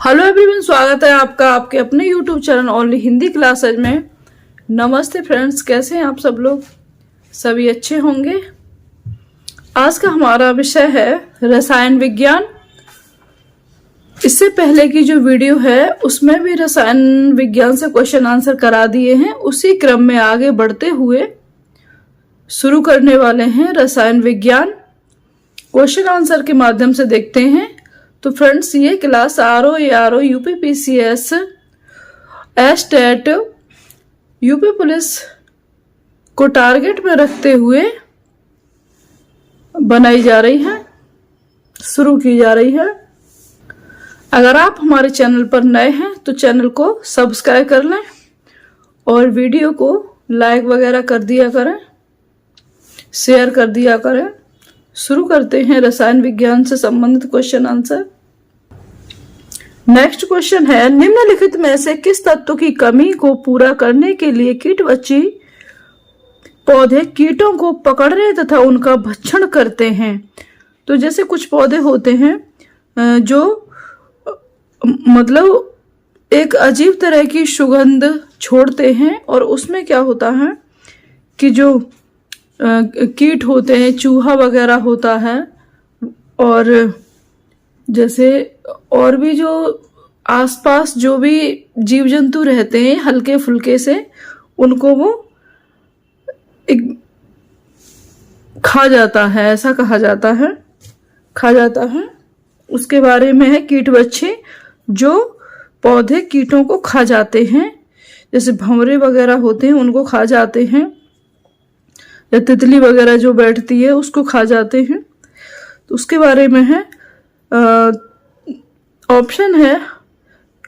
Hello everyone, स्वागत है आपका आपके अपने YouTube channel only Hindi classes में। नमस्ते फ्रेंड्स, कैसे हैं आप सब लोग? सभी अच्छे होंगे। आज का हमारा विषय है रसायन विज्ञान। इससे पहले की जो वीडियो है उसमें भी रसायन विज्ञान से क्वेश्चन आंसर करा दिए हैं। उसी क्रम में आगे बढ़ते हुए शुरू करने वाले हैं रसायन विज्ञान। क्वेश्चन आंसर के माध्यम से देखते हैं। तो फ्रेंड्स, ये class RO UPPCS estate UP police को टारगेट में रखते हुए बनाई जा रही है, शुरू की जा रही है। अगर आप हमारे चैनल पर नए हैं तो चैनल को सब्सक्राइब कर लें और वीडियो को लाइक वगैरह कर दिया करें, शेयर कर दिया करें। शुरू करते हैं रसायन विज्ञान से संबंधित क्वेश्चन आंसर। नेक्स्ट क्वेश्चन है, निम्नलिखित में से किस तत्व की कमी को पूरा करने के लिए कीटवच्ची पौधे कीटों को पकड़ने तथा उनका भक्षण करते हैं? तो जैसे कुछ पौधे होते हैं जो मतलब एक अजीब तरह की सुगंध छोड़ते हैं, और उसमें क्या होता है कि जो कीट होते हैं, चूहा वगैरह होता है, और जैसे और भी जो आसपास जो भी जीव जंतु रहते हैं हल्के फुल्के से, उनको वो एक खा जाता है, ऐसा कहा जाता है, खा जाता है। उसके बारे में है कीटवच्छे जो पौधे कीटों को खा जाते हैं। जैसे भंवरे वगैरह होते हैं उनको खा जाते हैं, या तितली वगैरह जो बैठती है उसको खा जाते हैं। तो उसके बारे में है ऑप्शन है,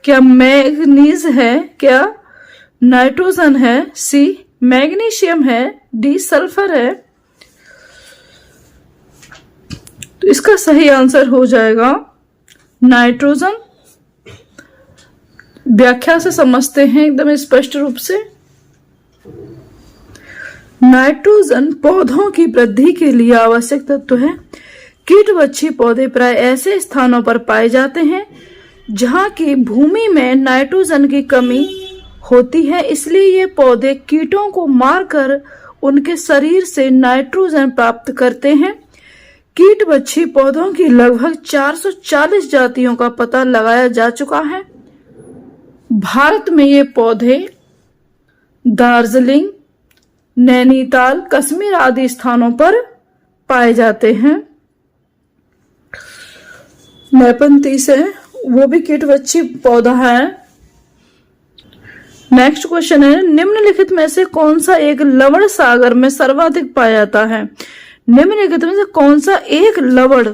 क्या मैग्नीज है, क्या नाइट्रोजन है, सी मैग्नीशियम है, डी सल्फर है। तो इसका सही आंसर हो जाएगा नाइट्रोजन। व्याख्या से समझते हैं एकदम स्पष्ट रूप से। नाइट्रोजन पौधों की वृद्धि के लिए आवश्यक तत्व है। कीटवच्छी पौधे प्राय ऐसे स्थानों पर पाए जाते हैं जहां की भूमि में नाइट्रोजन की कमी होती है, इसलिए ये पौधे कीटों को मारकर उनके शरीर से नाइट्रोजन प्राप्त करते हैं। कीटवच्छी पौधों की लगभग 440 जातियों का पता लगाया जा चुका है। भारत में ये पौधे दार्जिलिंग, नैनीताल, कश्मीर आदि स्थानों पर पाए जाते हैं। नेपंथीस है, वो भी कीटवच्छी पौधा है। नेक्स्ट क्वेश्चन है, निम्नलिखित में से कौन सा एक लवण सागर में सर्वाधिक पाया जाता है? निम्नलिखित में से कौन सा एक लवण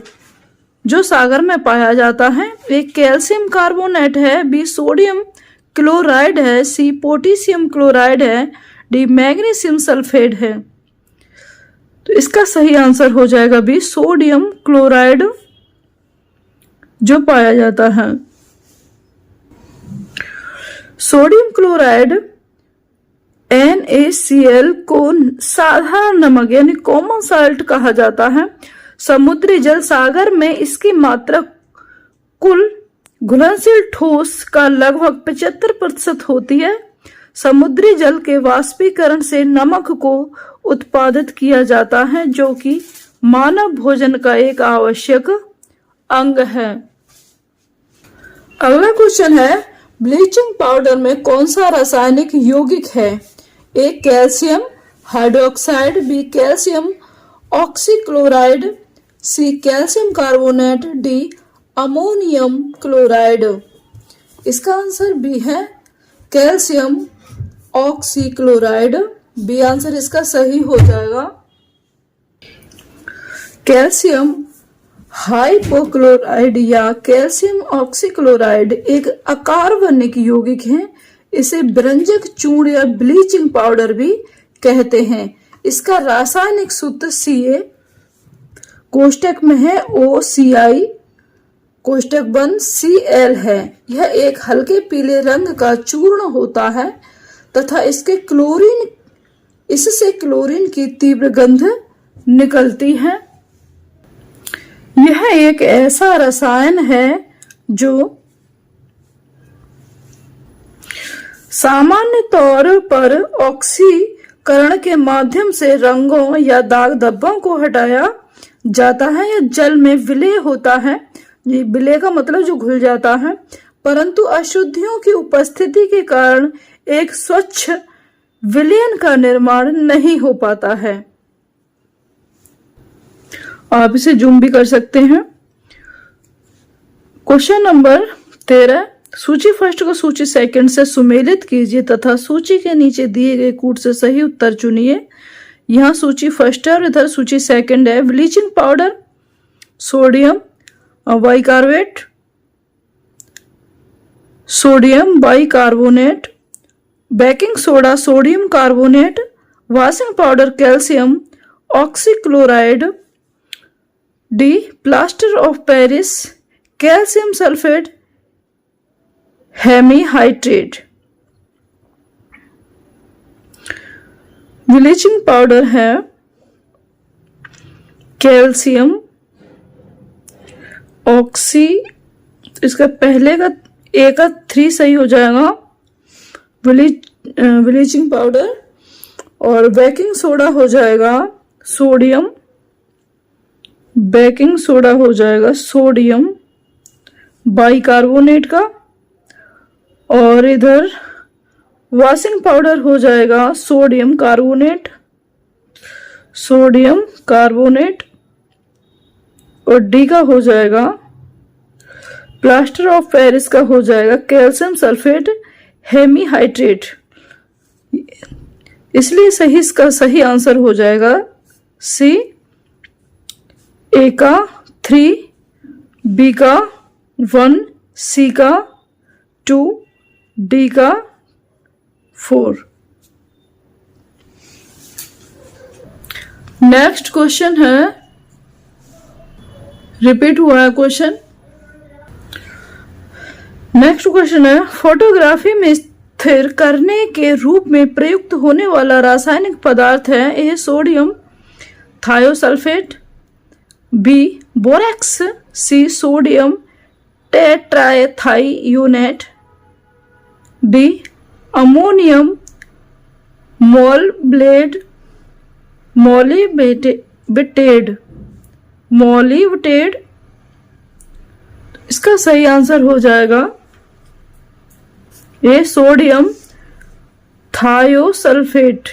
जो सागर में पाया जाता है? एक कैल्शियम कार्बोनेट है, बी सोडियम क्लोराइड है, सी पोटेशियम क्लोराइड है, डी मैग्नीशियम सल्फेट है। तो इसका सही आंसर हो जाएगा बी सोडियम क्लोराइड जो पाया जाता है। सोडियम क्लोराइड NaCl को साधारण नमक यानी कॉमन साल्ट कहा जाता है। समुद्री जल सागर में इसकी मात्रा कुल घुलनशील ठोस का लगभग 75% होती है। समुद्री जल के वाष्पीकरण से नमक को उत्पादित किया जाता है, जो कि मानव भोजन का एक आवश्यक अंग है। अगला क्वेश्चन है, ब्लीचिंग पाउडर में कौन सा रासायनिक यौगिक है? A calcium hydroxide, B calcium oxychloride, C calcium carbonate, D ammonium chloride. इसका आंसर बी है कैल्शियम ऑक्सीक्लोराइड। बी आंसर इसका सही हो जाएगा। कैल्शियम हाइपोक्लोराइड या कैल्शियम ऑक्सीक्लोराइड एक अकार्बनिक यौगिक है। इसे व्यंजक चूर्ण या ब्लीचिंग पाउडर भी कहते हैं। इसका रासायनिक सूत्र Ca कोष्टक में है OCI कोष्टक बंद Cl है। यह एक हल्के पीले रंग का चूर्ण होता है तथा इससे क्लोरीन की तीव्र गंध निकलती है। यह एक ऐसा रसायन है जो सामान्य तौर पर ऑक्सीकरण के माध्यम से रंगों या दाग धब्बों को हटाया जाता है या जल में विलय होता है। ये विलय का मतलब जो घुल जाता है, परंतु अशुद्धियों की उपस्थिति के कारण एक स्वच्छ विलयन का निर्माण नहीं हो पाता है। आप इसे जूम भी कर सकते हैं। क्वेश्चन नंबर 13, सूची फर्स्ट को सूची सेकंड से सुमेलित कीजिए तथा सूची के नीचे दिए गए कूट से सही उत्तर चुनिए। यहाँ सूची फर्स्ट है और इधर सूची सेकंड है। Bleaching powder, sodium bicarbonate, sodium bicarbonate, baking soda sodium carbonate, washing powder calcium oxychloride, D plaster of Paris calcium sulphate hemihydrate. Bleaching powder है कैल्शियम ऑक्सी, इसका पहले का ए का 3 सही हो जाएगा, ब्लीचिंग पाउडर। और बेकिंग सोडा हो जाएगा सोडियम, बेकिंग सोडा हो जाएगा सोडियम बाइकार्बोनेट का। और इधर वॉशिंग पाउडर हो जाएगा सोडियम कार्बोनेट, सोडियम कार्बोनेट। और डी का हो जाएगा प्लास्टर ऑफ पेरिस का हो जाएगा कैल्शियम सल्फेट हेमीहाइड्रेट। इसलिए सही इसका सही आंसर हो जाएगा सी। ए का 3, बी का 1, सी का 2, डी का 4। नेक्स्ट क्वेश्चन है, रिपीट हुआ है क्वेश्चन। नेक्स्ट क्वेश्चन है, फोटोग्राफी में स्थिर करने के रूप में प्रयुक्त होने वाला रासायनिक पदार्थ है। A sodium thiosulphate, B borax, C sodium tetrathionate, D ammonium molybdate. इसका सही आंसर हो जाएगा ये सोडियम थायोसल्फेट।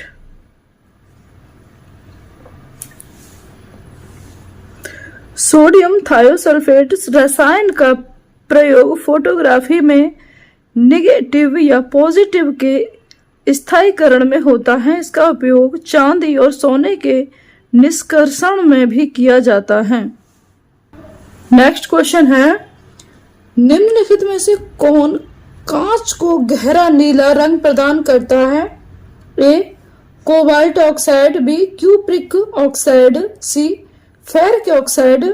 सोडियम थायोसल्फेट रसायन का प्रयोग फोटोग्राफी में नेगेटिव या पॉजिटिव के स्थायीकरण में होता है। इसका उपयोग चांदी और सोने के निष्कर्षण में भी किया जाता है। नेक्स्ट क्वेश्चन है, निम्नलिखित में से कौन कांच को गहरा नीला रंग प्रदान करता है। A cobalt oxide, B cupric oxide, C ferric oxide,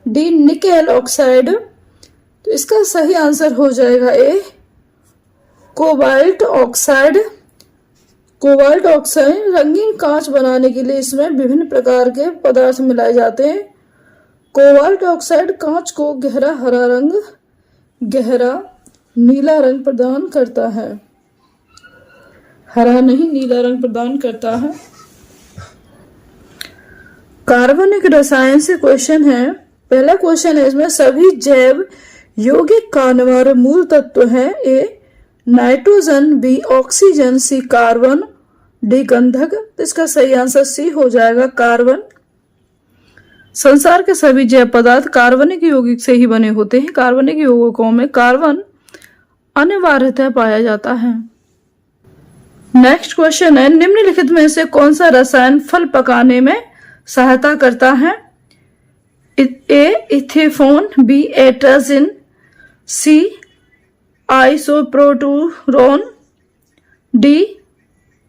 D nickel oxide. तो इसका सही आंसर हो जाएगा A cobalt oxide. Cobalt oxide रंगीन कांच बनाने के लिए इसमें विभिन्न प्रकार के पदार्थ मिलाए जाते हैं। कोबाल्ट ऑक्साइड कांच को गहरा हरा रंग, गहरा नीला रंग प्रदान करता है। हरा नहीं, नीला रंग प्रदान करता है। कार्बनिक रसायन से क्वेश्चन है। पहला क्वेश्चन है, इसमें सभी जैव यौगिक का अनिवार्य मूल तत्व है। A nitrogen, B oxygen, C carbon, D गंधक। तो इसका सही आंसर सी हो जाएगा कार्बन। संसार के सभी जैव पदार्थ कार्बनिक यौगिक से ही बने होते हैं। कार्बनिक यौगिकों में कार्बन अनिवार्यतः पाया जाता है। नेक्स्ट क्वेश्चन है, निम्नलिखित में से कौन सा रसायन फल पकाने में सहायता करता है। ए इथेफोन, बी एट्राजिन, सी आइसोप्रोटूरोन, डी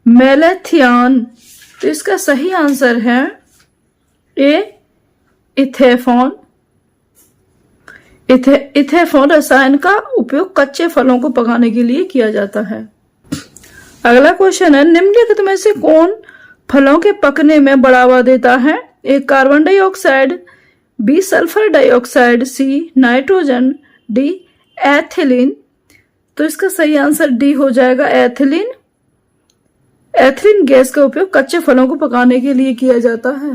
मेलेथियान। तो इसका सही आंसर है ए इथेफोन। इथेफोन रसायन का उपयोग कच्चे फलों को पकाने के लिए किया जाता है। अगला क्वेश्चन है, निम्नलिखित में से कौन फलों के पकने में बढ़ावा देता है। A carbon dioxide, B sulphur dioxide, C nitrogen, D ethylene. तो इसका सही आंसर डी हो जाएगा, एथिलीन। एथिलीन गैस का उपयोग कच्चे फलों को पकाने के लिए किया जाता है।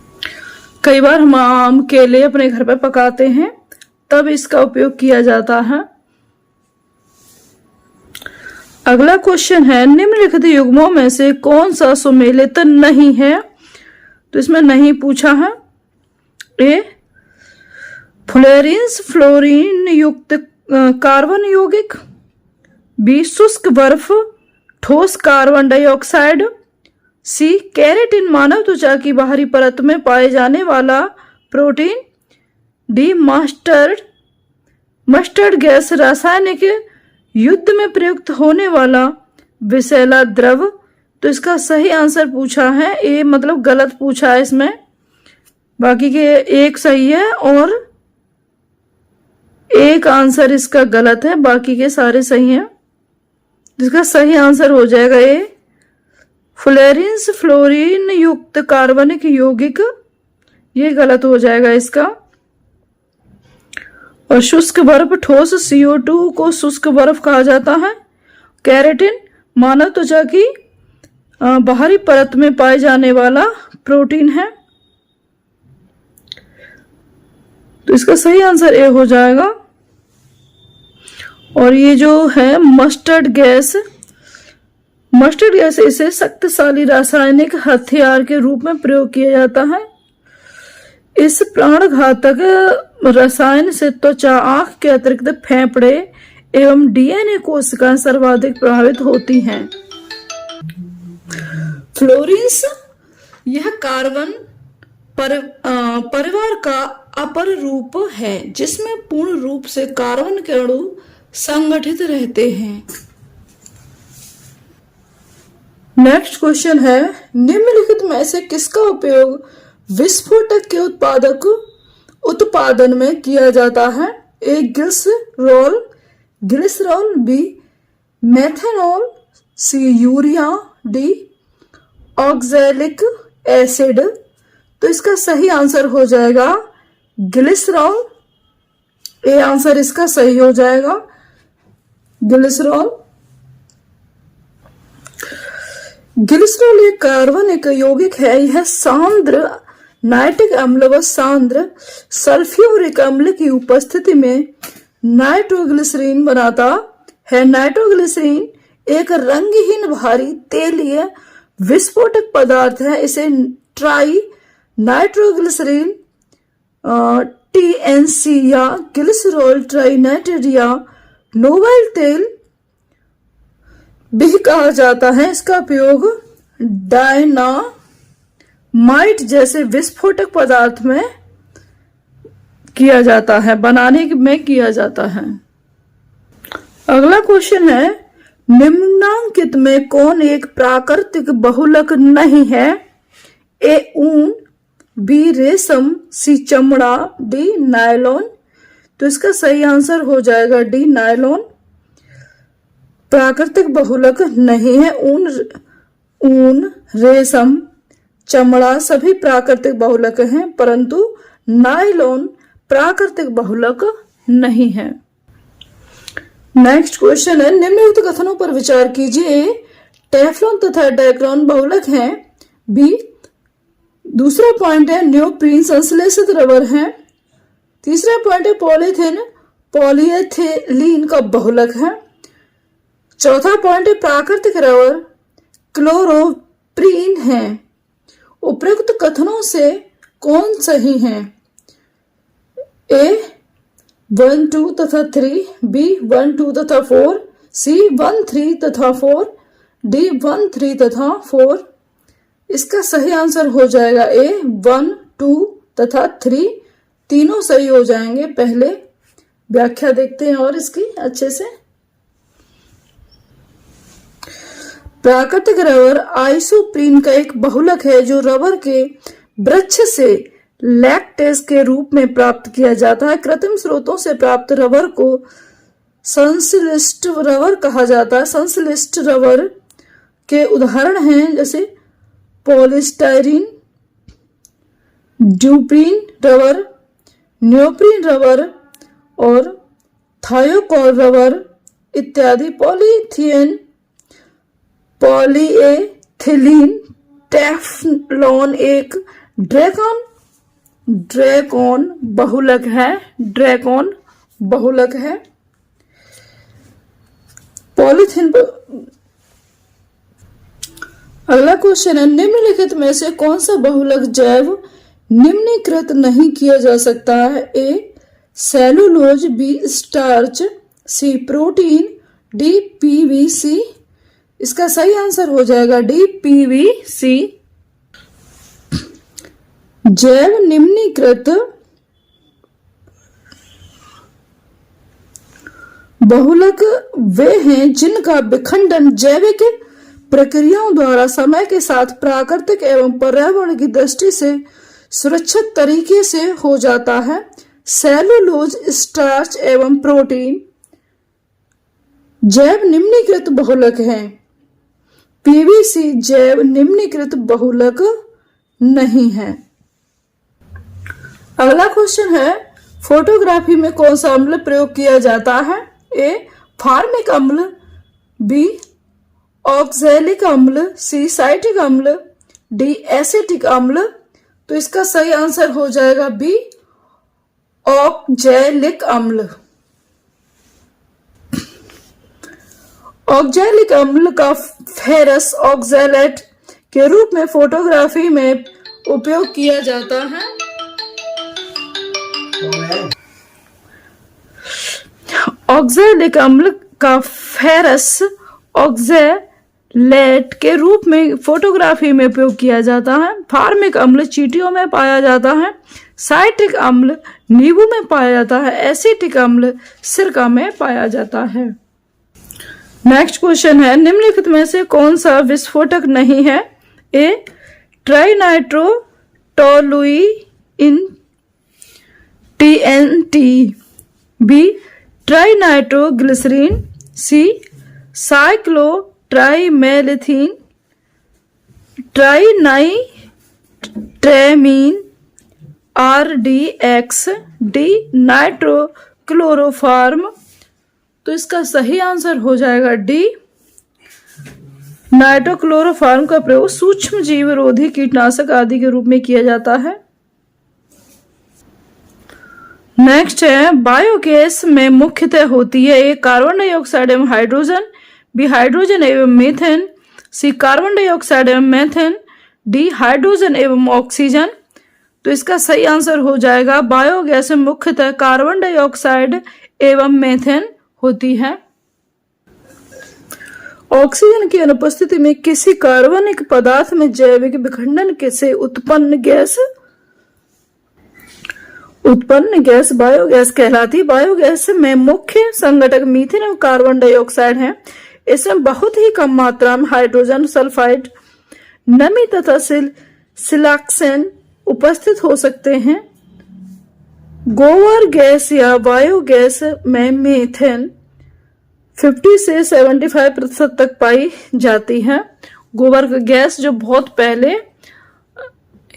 कई बार हम आम, केले अपने घर पर पकाते हैं, तब इसका उपयोग किया जाता है। अगला क्वेश्चन है, निम्नलिखित युग्मों में से कौन सा सुमेलित नहीं है? तो इसमें नहीं पूछा है। ए फ्लोरीन्स फ्लोरीन युक्त कार्बन यौगिक, बी शुष्क बर्फ ठोस कार्बन डाइऑक्साइड, सी केराटिन मानव त्वचा की बाहरी परत में पाए जाने वाला प्रोटीन, डी मस्टर्ड गैस रासायनिक युद्ध में प्रयुक्त होने वाला विषैला द्रव। तो इसका सही आंसर पूछा है ए, मतलब गलत पूछा है इसमें। बाकी के एक सही है और एक आंसर इसका गलत है, बाकी के सारे सही हैं। जिसका सही आंसर हो जाएगा ए, फ्लोरीन्स फ्लोरीन युक्त कार्बनिक यौगिक, ये गलत हो जाएगा इसका। और शुष्क बर्फ ठोस CO2 को शुष्क बर्फ कहा जाता है। केराटिन मानव त्वचा की बाहरी परत में पाए जाने वाला प्रोटीन है। तो इसका सही आंसर ए हो जाएगा। और ये जो है मस्टर्ड गैस इसे शक्तिशाली रासायनिक हथियार के रूप में प्रयोग किया जाता है। इस प्राणघातक रसायन से त्वचा, आंख के अतिरिक्त फेफड़े एवं DNA कोशिकाएं सर्वाधिक प्रभावित होती हैं। फ्लोरीन्स यह कार्बन परिवार का अपर रूप है जिसमें पूर्ण रूप से कार्बन के अणु संगठित रहते हैं। नेक्स्ट क्वेश्चन है, निम्नलिखित में से किसका उपयोग विस्फोटक के उत्पादन में किया जाता है? ए ग्लिसरॉल, बी मेथनॉल, सी यूरिया, डी ऑक्सैलिक एसिड। तो इसका सही आंसर हो जाएगा ग्लिसरॉल। ए आंसर इसका सही हो जाएगा, ग्लिसरॉल। ग्लिसरॉल एक कार्बनिक यौगिक है। यह सांद्र नाइट्रिक अम्ल व सांद्र सल्फ्यूरिक अम्ल की उपस्थिति में नाइट्रोग्लिसरीन बनाता है। नाइट्रोग्लिसरीन एक रंगहीन भारी तेलीय विस्फोटक पदार्थ है। इसे ट्राई नाइट्रोग्लिसरीन TNC या ग्लिसरॉल ट्राइनाइट्रेट या नोबल तेल भी कहा जाता है। इसका उपयोग डायनामाइट जैसे विस्फोटक पदार्थ में किया जाता है, बनाने में किया जाता है। अगला क्वेश्चन है, निम्नांकित में कौन एक प्राकृतिक बहुलक नहीं है? ए ऊन, बी रेशम, सी चमड़ा, डी नायलॉन। तो इसका सही आंसर हो जाएगा डी नायलॉन। प्राकृतिक बहुलक नहीं है। ऊन, रेशम, चमड़ा सभी प्राकृतिक बहुलक हैं, परंतु नायलॉन प्राकृतिक बहुलक नहीं है। नेक्स्ट क्वेश्चन है, निम्नलिखित कथनों पर विचार कीजिए। टेफ्लॉन तथा डायक्रॉन बहुलक हैं। बी दूसरा पॉइंट है न्योप्रीन संश्लेषित रबर है। तीसरा पॉइंट है पॉलीएथिलीन का बहुलक है। चौथा पॉइंट है प्राकृतिक रबर क्लोरोप्रीन है। उपरोक्त कथनों से कौन सही है? ए 1, 2 तथा 3, बी 1, 2 तथा 4, सी 1, 3 तथा 4, डी 1, 3 तथा 4। इसका सही आंसर हो जाएगा ए 1, 2 तथा 3, तीनों सही हो जाएंगे। पहले व्याख्या देखते हैं और इसकी अच्छे से। प्राकृतिक रबर आइसोप्रीन का एक बहुलक है जो रबर के वृक्ष से लैक्टेज के रूप में प्राप्त किया जाता है। कृत्रिम स्रोतों से प्राप्त रबर को संश्लिष्ट रबर कहा जाता है। संश्लिष्ट रबर के उदाहरण हैं जैसे पॉलीस्टाइरीन, ड्यूप्रीन रबर, न्योप्रीन रबर और थायोकॉल रबर इत्यादि। पॉलीथीन, पॉलीएथिलीन, टेफ्लॉन एक ड्रैकॉन बहुलक है। ड्रैकॉन बहुलक है। पॉलीथीन। अगला क्वेश्चन है, निम्नलिखित में से कौन सा बहुलक जैव निम्नीकृत नहीं किया जा सकता है? ए सेलुलोज, बी स्टार्च, सी प्रोटीन, डी पीवीसी। इसका सही आंसर हो जाएगा डी पीवीसी। जैव निम्नीकृत बहुलक वे हैं जिनका विखंडन जैविक प्रक्रियाओं द्वारा समय के साथ प्राकृतिक एवं पर्यावरण की दृष्टि से सुरक्षित तरीके से हो जाता है। सेलुलोज, स्टार्च एवं प्रोटीन जैव निम्नीकृत बहुलक हैं। पीवीसी जैव निम्नीकृत बहुलक नहीं है। अगला क्वेश्चन है, फोटोग्राफी में कौन सा अम्ल प्रयोग किया जाता है? ए फार्मिक अम्ल, बी ऑक्सैलिक अम्ल, सी साइट्रिक अम्ल, डी एसिटिक अम्ल। तो इसका सही आंसर हो जाएगा बी ऑक्सैलिक अम्ल। ऑक्सैलिक अम्ल का फेरस ऑक्सैलेट के रूप में फोटोग्राफी में उपयोग किया जाता है। ऑक्सैलिक अम्ल का फेरस ऑक्सैलेट के रूप में फोटोग्राफी में उपयोग किया जाता है। फार्मिक अम्ल चींटियों में पाया जाता है। साइट्रिक अम्ल नींबू में पाया जाता है। एसिटिक अम्ल सिरका में पाया जाता है। नेक्स्ट क्वेश्चन है, निम्नलिखित में से कौन सा विस्फोटक नहीं है? ए ट्राइनाइट्रोटोलुइन TNT, बी ट्राइनाइट्रोग्लिसरीन, सी साइक्लोट्राइमेलिथीन, ट्राइनाइट्रेमीन, RDX, डी नाइट्रोक्लोरोफॉर्म। तो इसका सही आंसर हो जाएगा डी नाइट्रोक्लोरोफॉर्म का प्रयोग सूक्ष्म जीव रोधी कीटनाशक आदि के रूप में किया जाता है। नेक्स्ट है, बायोगैस में मुख्यतः होती है ए कार्बन डाइऑक्साइड एवं हाइड्रोजन, बी हाइड्रोजन एवं मीथेन, सी कार्बन डाइऑक्साइड एवं मीथेन, डी हाइड्रोजन एवं ऑक्सीजन। तो इसका सही आंसर हो जाएगा बायोगैस में मुख्यतः कार्बन डाइऑक्साइड एवं मीथेन होती है। ऑक्सीजन की अनुपस्थिति में किसी कार्बनिक पदार्थ में जैविक विखंडन से उत्पन्न गैस बायोगैस कहलाती। बायोगैस में मुख्य संघटक मीथेन और कार्बन डाइऑक्साइड हैं। इसमें बहुत ही कम मात्रा में हाइड्रोजन सल्फाइड, नमी तथा सिलाक्सेन उपस्थित हो सकते हैं। गोबर गैस या बायोगैस में मीथेन 50 से 75% तक पाई जाती है। गोबर गैस जो बहुत पहले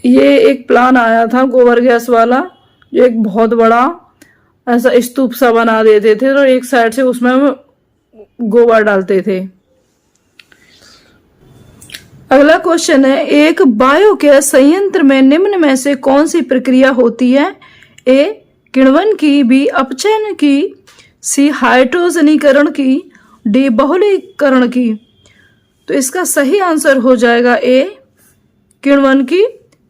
ये एक प्लान आया था गोबर गैस वाला, जो एक बहुत बड़ा ऐसा स्तूप सा बना देते थे और एक साइड से उसमें गोबर डालते थे। अगला क्वेश्चन है, एक बायोगैस संयंत्र में निम्न में से कौन सी प्रक्रिया होती है? ए किण्वन की, बी अपचयन की, सी हाइड्रोजनीकरण की, डी बहुलीकरण की। तो इसका सही आंसर हो जाएगा ए किण्वन की।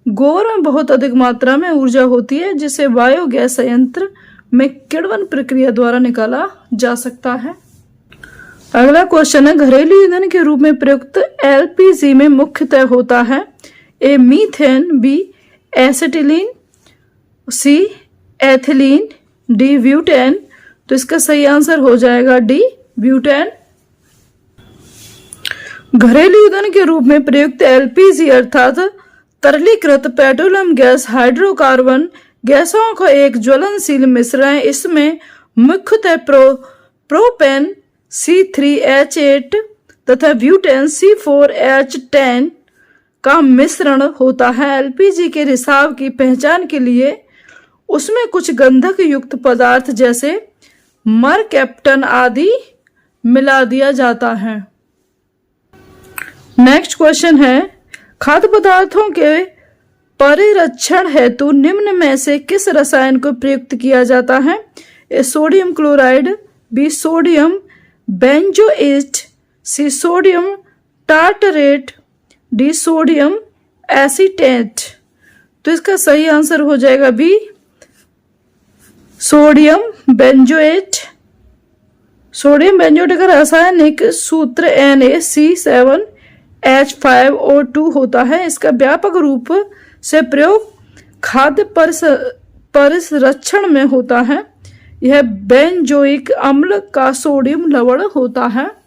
गोबर में बहुत अधिक मात्रा में ऊर्जा होती है जिसे बायोगैस संयंत्र में किण्वन प्रक्रिया द्वारा निकाला जा सकता है। अगला क्वेश्चन है, घरेलू ईंधन के रूप में प्रयुक्त एलपीजी में मुख्यतः होता है A methane, B acetylene, C ethylene, D butane. तो इसका सही आंसर हो जाएगा डी ब्यूटेन। घरेलू ईंधन के रूप में प्रयुक्त एलपीजी अर्थात तरलीकृत पेट्रोलियम गैस हाइड्रोकार्बन गैसों का एक ज्वलनशील मिश्रण है। इसमें मुख्यतः प्रोपेन C3H8 तथा ब्यूटेन C4H10 का मिश्रण होता है। एलपीजी के रिसाव की पहचान के लिए उसमें कुछ गंधक युक्त पदार्थ जैसे मरकैप्टन आदि मिला दिया जाता है। नेक्स्ट क्वेश्चन है, खाद्य पदार्थों के परिरक्षण हेतु निम्न में से किस रसायन को प्रयुक्त किया जाता है? A sodium chloride, B sodium benzoate, C sodium tartrate, D sodium acetate. तो इसका सही आंसर हो जाएगा B sodium benzoate. Sodium benzoate का रासायनिक सूत्र NaC7H5O2 होता है। इसका व्यापक रूप से प्रयोग खाद्य परिरक्षण में होता है। यह बेंजोइक अम्ल का सोडियम लवण होता है।